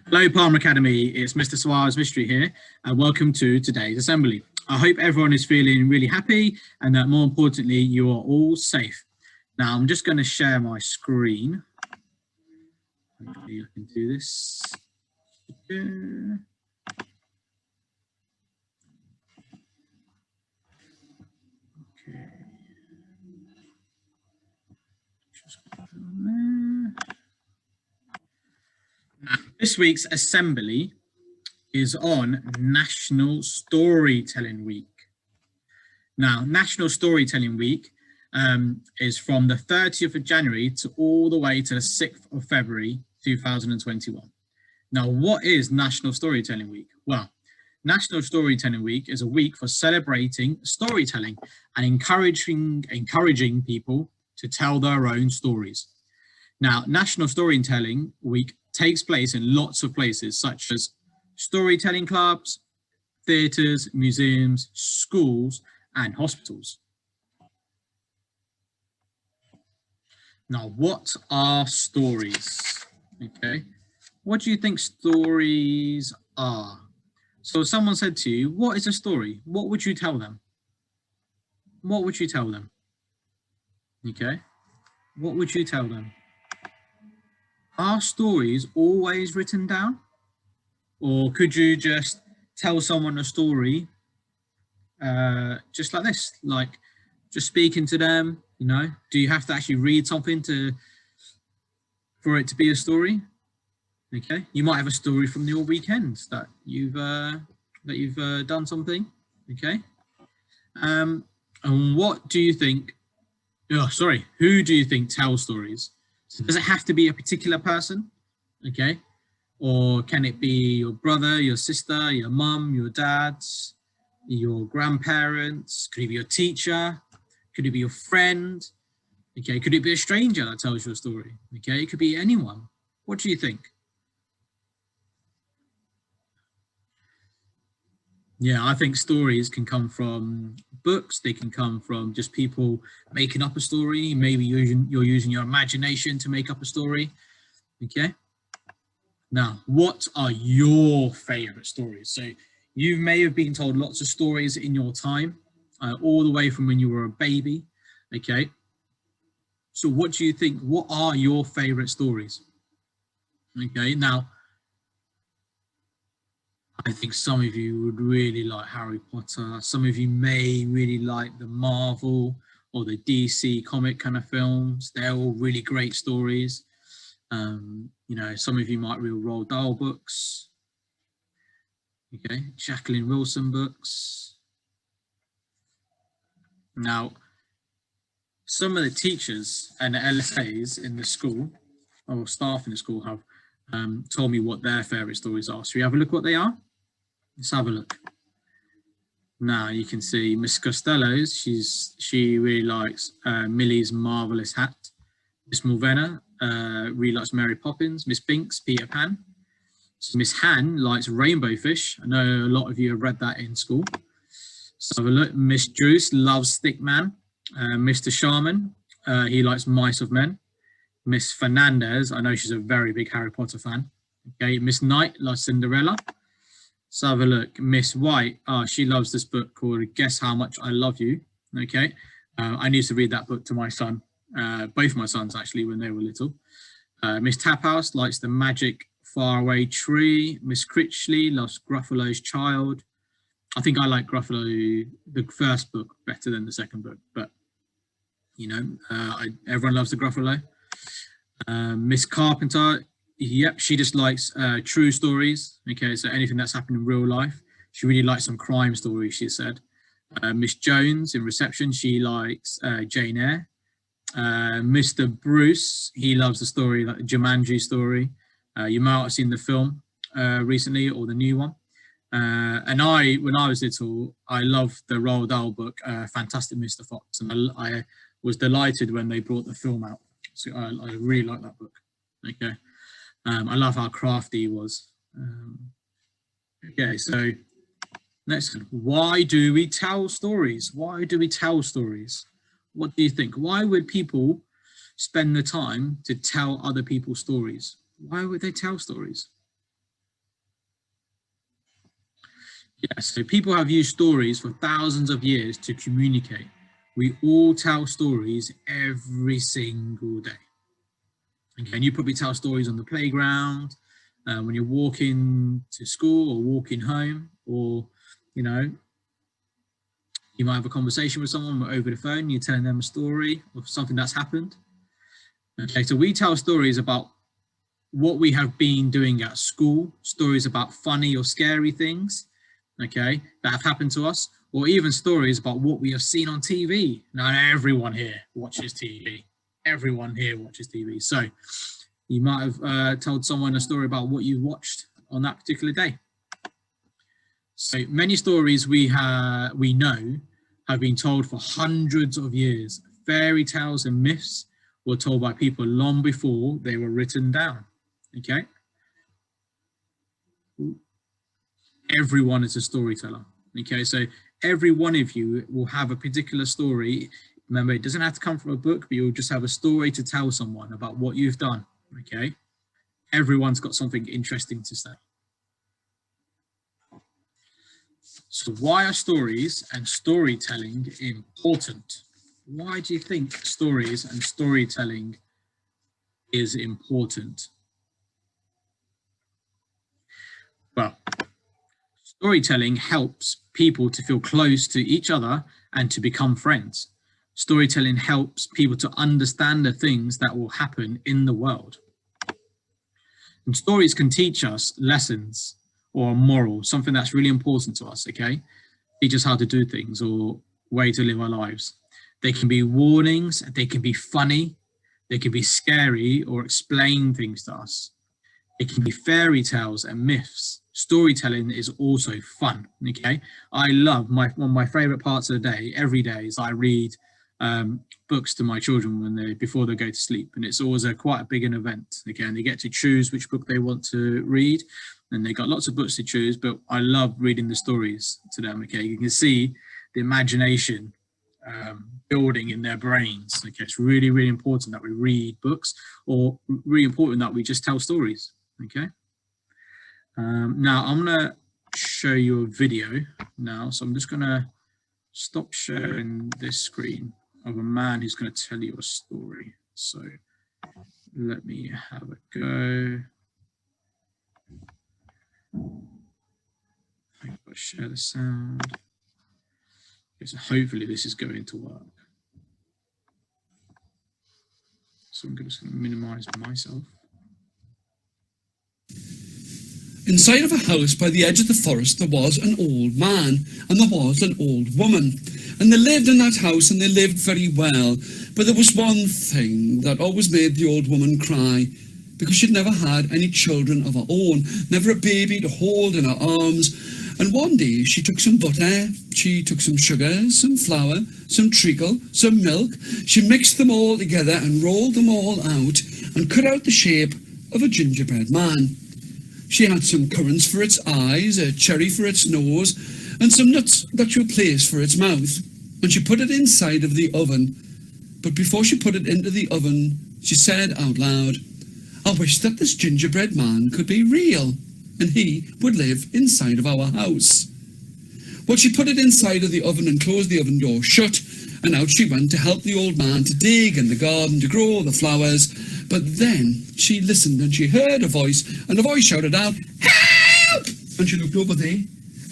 Hello, Palmer Academy. It's Mr. Suarez Mystery here, and welcome to today's assembly. I hope everyone is feeling really happy and that more importantly, you are all safe. Now, I'm just going to share my screen. Hopefully, I can do this. Okay. Just put it on there. Now, this week's assembly is on National Storytelling Week. Now, National Storytelling Week is from the 30th of January to all the way to the 6th of February 2021. Now, what is National Storytelling Week? Well, National Storytelling Week is a week for celebrating storytelling and encouraging people to tell their own stories. Now, National Storytelling Week takes place in lots of places, such as storytelling clubs, theatres, museums, schools, and hospitals. Now, what are stories? Okay, what do you think stories are? So someone said to you, what is a story? What would you tell them? What would you tell them? Okay, what would you tell them? Are stories always written down? Or could you just tell someone a story just like this, like just speaking to them, you know? Do you have to actually read something for it to be a story? Okay, you might have a story from your weekends that you've done something. Okay, and what do you think? Oh, sorry, who do you think tells stories? So does it have to be a particular person? Okay, or can it be your brother, your sister, your mum, your dad, your grandparents? Could it be your teacher? Could it be your friend? Okay, could it be a stranger that tells you a story? Okay, it could be anyone. What do you think? Yeah, I think stories can come from books. They can come from just people making up a story. Maybe you're using your imagination to make up a story. Okay. Now, what are your favorite stories? So you may have been told lots of stories in your time, all the way from when you were a baby. Okay. So what do you think? What are your favorite stories? Okay. Now, I think some of you would really like Harry Potter. Some of you may really like the Marvel or the DC comic kind of films. They're all really great stories. You know, some of you might read Roald Dahl books. Okay, Jacqueline Wilson books. Now, some of the teachers and the LSAs in the school, or staff in the school, have told me what their favourite stories are. So we have a look what they are. Let's have a look. Now you can see Miss Costello's. She really likes Millie's Marvelous Hat. Miss Mulvena really likes Mary Poppins. Miss Binks, Peter Pan. So Miss Han likes Rainbow Fish. I know a lot of you have read that in school. So have a look. Miss Druce loves Stickman. Mr. Sharman, he likes Mice of Men. Miss Fernandez, I know she's a very big Harry Potter fan. Okay, Miss Knight loves Cinderella. So have a look. Miss White, she loves this book called Guess How Much I Love You. Okay, I used to read that book to my son, both my sons actually, when they were little. Miss Taphouse likes The Magic Faraway Tree. Miss Critchley loves Gruffalo's Child. I think I like Gruffalo, the first book, better than the second book, but you know, everyone loves the Gruffalo. Miss Carpenter, yep, she just likes true stories. Okay, so anything that's happened in real life. She really likes some crime stories, she said. Miss Jones in reception, she likes Jane Eyre. Mr. Bruce, he loves the story, like the Jumanji story. You might have seen the film recently, or the new one. And when I was little, I loved the Roald Dahl book, Fantastic Mr. Fox, and I was delighted when they brought the film out. So I really like that book. Okay, I love how crafty he was. Okay, so next one. Why do we tell stories? Why do we tell stories? What do you think? Why would people spend the time to tell other people stories? Why would they tell stories? Yeah, so people have used stories for thousands of years to communicate. We all tell stories every single day. Okay, and you probably tell stories on the playground, when you're walking to school or walking home, or, you know, you might have a conversation with someone over the phone, you're telling them a story of something that's happened. Okay, so we tell stories about what we have been doing at school, stories about funny or scary things, okay, that have happened to us, or even stories about what we have seen on TV. Now, everyone here watches TV. Everyone here watches TV. So you might have told someone a story about what you watched on that particular day. So many stories we know have been told for hundreds of years. Fairy tales and myths were told by people long before they were written down. Okay. Everyone is a storyteller. Okay, so every one of you will have a particular story. Remember, it doesn't have to come from a book, but you'll just have a story to tell someone about what you've done. Okay, everyone's got something interesting to say. So why are stories and storytelling important? Why do you think stories and storytelling is important? Well, storytelling helps people to feel close to each other and to become friends. Storytelling helps people to understand the things that will happen in the world. And stories can teach us lessons or a moral, something that's really important to us, okay? Teach us how to do things or way to live our lives. They can be warnings, they can be funny, they can be scary or explain things to us. It can be fairy tales and myths. Storytelling is also fun, okay? I love, one of my favorite parts of the day, every day, is I read books to my children before they go to sleep. And it's always quite a big an event, okay? And they get to choose which book they want to read. And they got lots of books to choose, but I love reading the stories to them, okay? You can see the imagination building in their brains. Okay, it's really, really important that we read books, or really important that we just tell stories. Okay. Now I'm gonna show you a video now, so I'm just gonna stop sharing this screen of a man who's going to tell you a story. So let me have a go. I've got to share the sound. Okay, so hopefully this is going to work. So I'm just going to minimize myself. Inside of a house by the edge of the forest there was an old man and there was an old woman, and they lived in that house and they lived very well. But there was one thing that always made the old woman cry, because she'd never had any children of her own, never a baby to hold in her arms. And one day she took some butter, she took some sugar, some flour, some treacle, some milk. She mixed them all together and rolled them all out and cut out the shape of a gingerbread man. She had some currants for its eyes, a cherry for its nose, and some nuts that she placed for its mouth. And she put it inside of the oven. But before she put it into the oven, she said out loud, "I wish that this gingerbread man could be real, and he would live inside of our house." Well, she put it inside of the oven and closed the oven door shut, and out she went to help the old man to dig in the garden, to grow the flowers. But then she listened and she heard a voice, and the voice shouted out, "Help!" And she looked over there,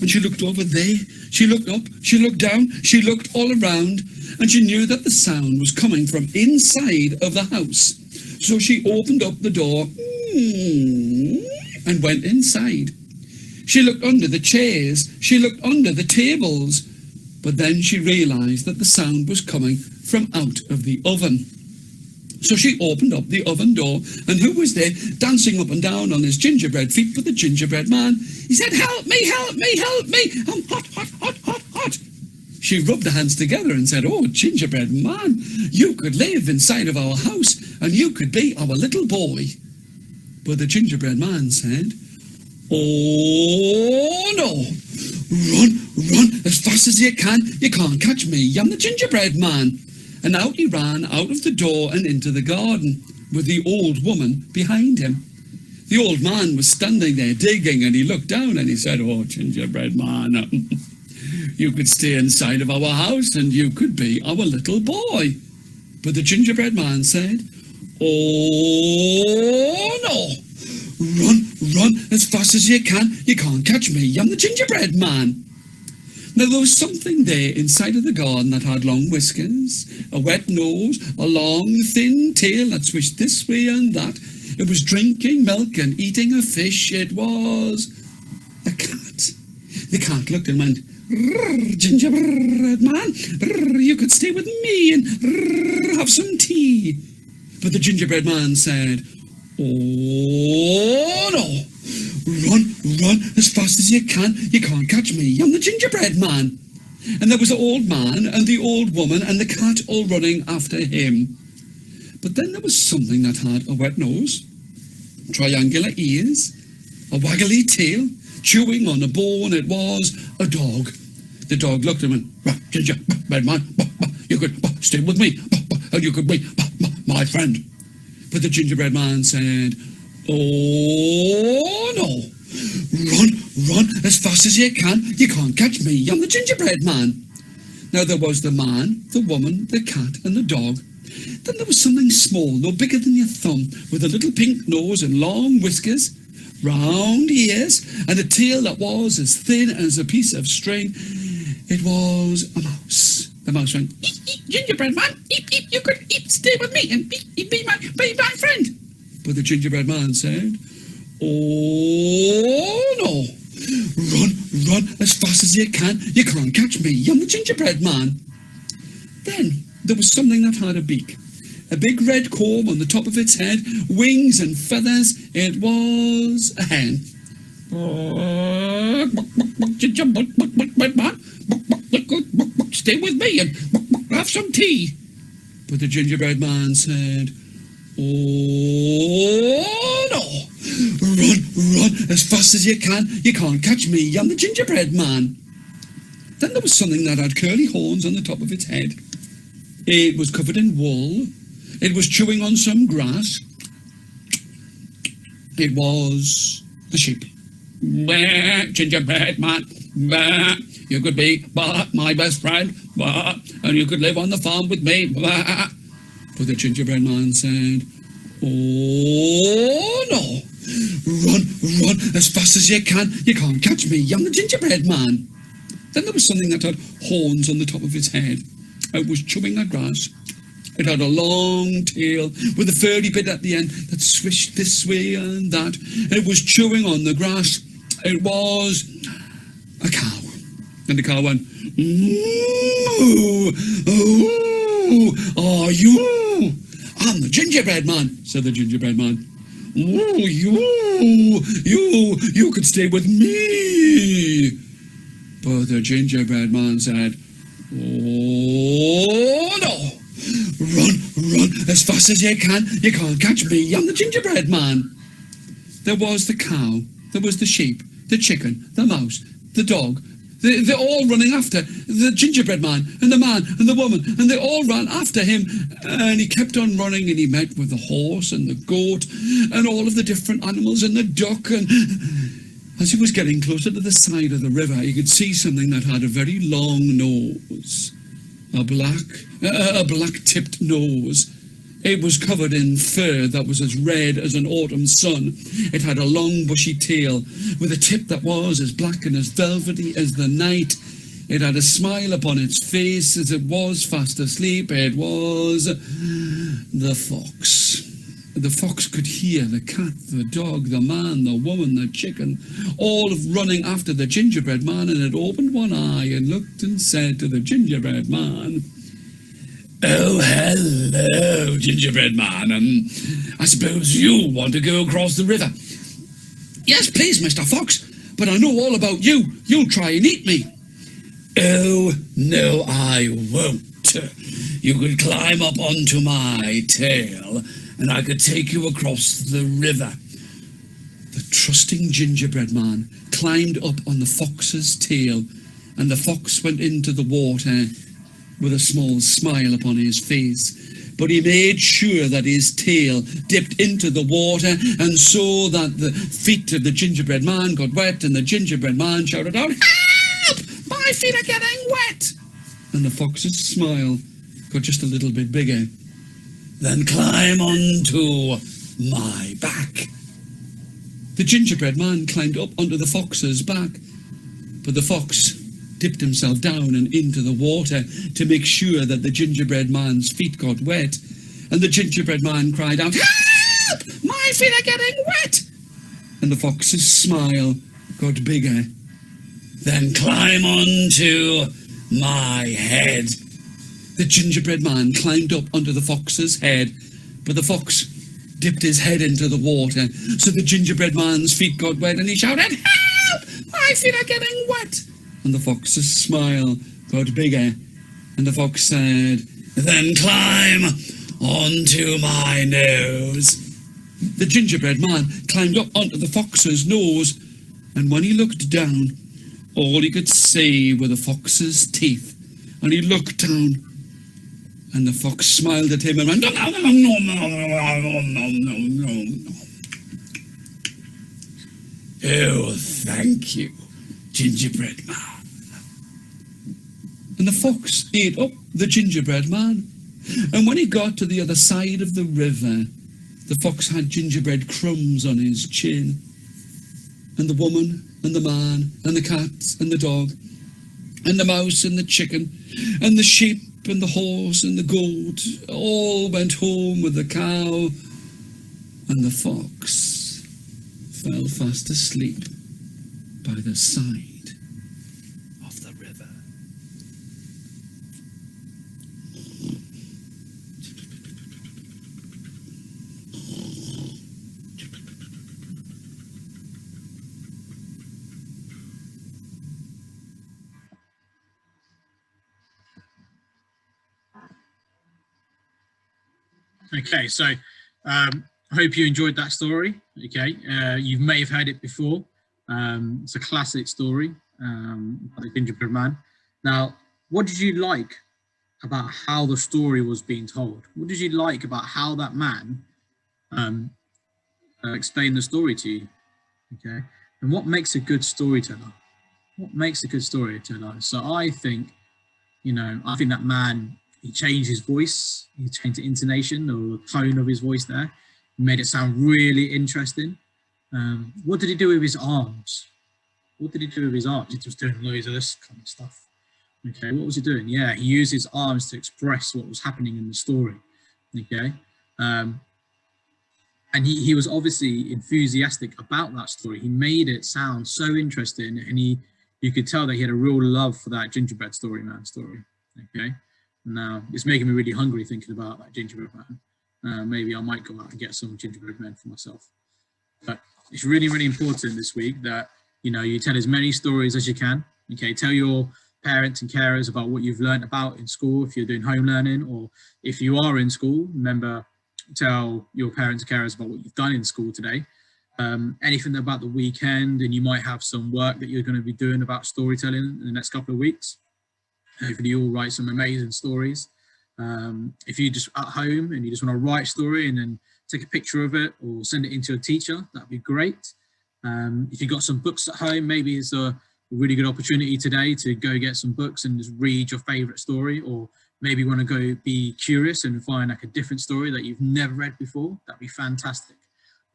and she looked over there. She looked up, she looked down, she looked all around, and she knew that the sound was coming from inside of the house. So she opened up the door and went inside. She looked under the chairs, she looked under the tables, but then she realised that the sound was coming from out of the oven. So she opened up the oven door, and who was there dancing up and down on his gingerbread feet but the gingerbread man? He said, "Help me, help me, help me, I'm hot, hot, hot, hot, hot." She rubbed her hands together and said, "Oh, gingerbread man, you could live inside of our house, and you could be our little boy." But the gingerbread man said, "Oh, no, run as fast as you can't catch me, I'm the gingerbread man." And out he ran out of the door and into the garden, with the old woman behind him. The old man was standing there digging, and he looked down and he said, "Oh, gingerbread man, you could stay inside of our house and you could be our little boy." But the gingerbread man said, "Oh, no. Run as fast as you can. You can't catch me. I'm the gingerbread man." Now, there was something there inside of the garden that had long whiskers, a wet nose, a long, thin tail that swished this way and that. It was drinking milk and eating a fish. It was a cat. The cat looked and went, "Gingerbread man, you could stay with me and have some tea." But the gingerbread man said, "Oh, no. Run as fast as you can. You can't catch me. I'm the gingerbread man." And there was the old man and the old woman and the cat all running after him. But then there was something that had a wet nose, triangular ears, a waggly tail, chewing on a bone. It was a dog. The dog looked at him and went, "Gingerbread man, you could stay with me, and you could be my friend." But the gingerbread man said, "Oh, no. Run as fast as you can. You can't catch me. I'm the gingerbread man." Now there was the man, the woman, the cat, and the dog. Then there was something small, no bigger than your thumb, with a little pink nose and long whiskers, round ears, and a tail that was as thin as a piece of string. It was a mouse. The mouse went, "Eep, eep, gingerbread man, eep, eep, you could stay with me and be my friend." But the gingerbread man said, "Oh, no. Run as fast as you can. You can't catch me. I'm the gingerbread man." Then there was something that had a beak, a big red comb on the top of its head, wings and feathers. It was a hen. "Gingerbread man, stay with me and have some tea." But the gingerbread man said, "Oh, no. Run as fast as you can. You can't catch me. I'm the gingerbread man." Then there was something that had curly horns on the top of its head. It was covered in wool. It was chewing on some grass. It was the sheep. "Gingerbread man, you could be my best friend, and you could live on the farm with me." But the gingerbread man said, "Oh, no. Run as fast as you can. You can't catch me. I'm the gingerbread man." Then there was something that had horns on the top of its head. It was chewing the grass. It had a long tail with a furry bit at the end that swished this way and that. It was chewing on the grass. It was a cow. And the cow went, "Moo! Oh, are you?" "I'm the gingerbread man," said the gingerbread man. "Oh, you could stay with me." But the gingerbread man said, "Oh, no. Run as fast as you can. You can't catch me. I'm the gingerbread man." There was the cow, there was the sheep, the chicken, the mouse, the dog. They're all running after the gingerbread man and the woman, and they all ran after him. And he kept on running, and he met with the horse and the goat and all of the different animals and the duck. And as he was getting closer to the side of the river, he could see something that had a very long nose, a black-tipped nose. It was covered in fur that was as red as an autumn sun. It had a long bushy tail with a tip that was as black and as velvety as the night. It had a smile upon its face as it was fast asleep. It was the fox. The fox could hear the cat, the dog, the man, the woman, the chicken, all running after the gingerbread man, and it opened one eye and looked and said to the gingerbread man, "Oh, hello, gingerbread man. I suppose you want to go across the river." "Yes, please, Mr. Fox, but I know all about you. You'll try and eat me." "Oh, no, I won't. You could climb up onto my tail, and I could take you across the river." The trusting gingerbread man climbed up on the fox's tail, and the fox went into the water with a small smile upon his face. but he made sure that his tail dipped into the water, and so that the feet of the gingerbread man got wet, and the gingerbread man shouted out, "Help! My feet are getting wet!" And the fox's smile got just a little bit bigger. "Then climb onto my back." The gingerbread man climbed up onto the fox's back, but the fox dipped himself down and into the water to make sure that the gingerbread man's feet got wet. And the gingerbread man cried out, "Help! My feet are getting wet!" And the fox's smile got bigger. "Then climb onto my head." The gingerbread man climbed up onto the fox's head, but the fox dipped his head into the water, so the gingerbread man's feet got wet, and he shouted, "Help! My feet are getting wet!" And the fox's smile got bigger, and the fox said, "Then climb onto my nose." The gingerbread man climbed up onto the fox's nose, and when he looked down, all he could see were the fox's teeth. And he looked down, and the fox smiled at him and went, "Nom, nom, nom, nom, nom, nom, nom, nom." "Oh, thank you, gingerbread man." And the fox ate up the gingerbread man. And when he got to the other side of the river, the fox had gingerbread crumbs on his chin. And the woman and the man and the cat and the dog and the mouse and the chicken and the sheep and the horse and the goat all went home with the cow, and the fox fell fast asleep by the side of the river. Okay, so I hope you enjoyed that story. Okay, you may have heard it before. It's a classic story by the Gingerbread Man. Now, what did you like about how the story was being told? What did you like about how that man explained the story to you? Okay, and what makes a good storyteller? What makes a good storyteller? So I think that man, he changed his voice, he changed the intonation or the tone of his voice there, made it sound really interesting. What did he do with his arms? What did he do with his arms? He was doing loads of this kind of stuff. Okay, what was he doing? Yeah, he used his arms to express what was happening in the story. Okay, and he was obviously enthusiastic about that story. He made it sound so interesting, and you could tell that he had a real love for that gingerbread man story. Okay. Now, it's making me really hungry thinking about that gingerbread man. Maybe I might go out and get some gingerbread men for myself. But it's really, really important this week that, you tell as many stories as you can. Okay, tell your parents and carers about what you've learned about in school if you're doing home learning, or if you are in school, remember, tell your parents and carers about what you've done in school today. Anything about the weekend, and you might have some work that you're going to be doing about storytelling in the next couple of weeks. Hopefully you'll write some amazing stories. If you're just at home and you just want to write a story and then take a picture of it or send it in to a teacher, that'd be great. If you've got some books at home, maybe it's a really good opportunity today to go get some books and just read your favorite story, or maybe you want to go be curious and find like a different story that you've never read before. That'd be fantastic.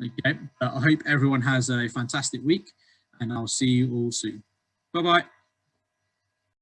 Okay, I hope everyone has a fantastic week, and I'll see you all soon. Bye-bye.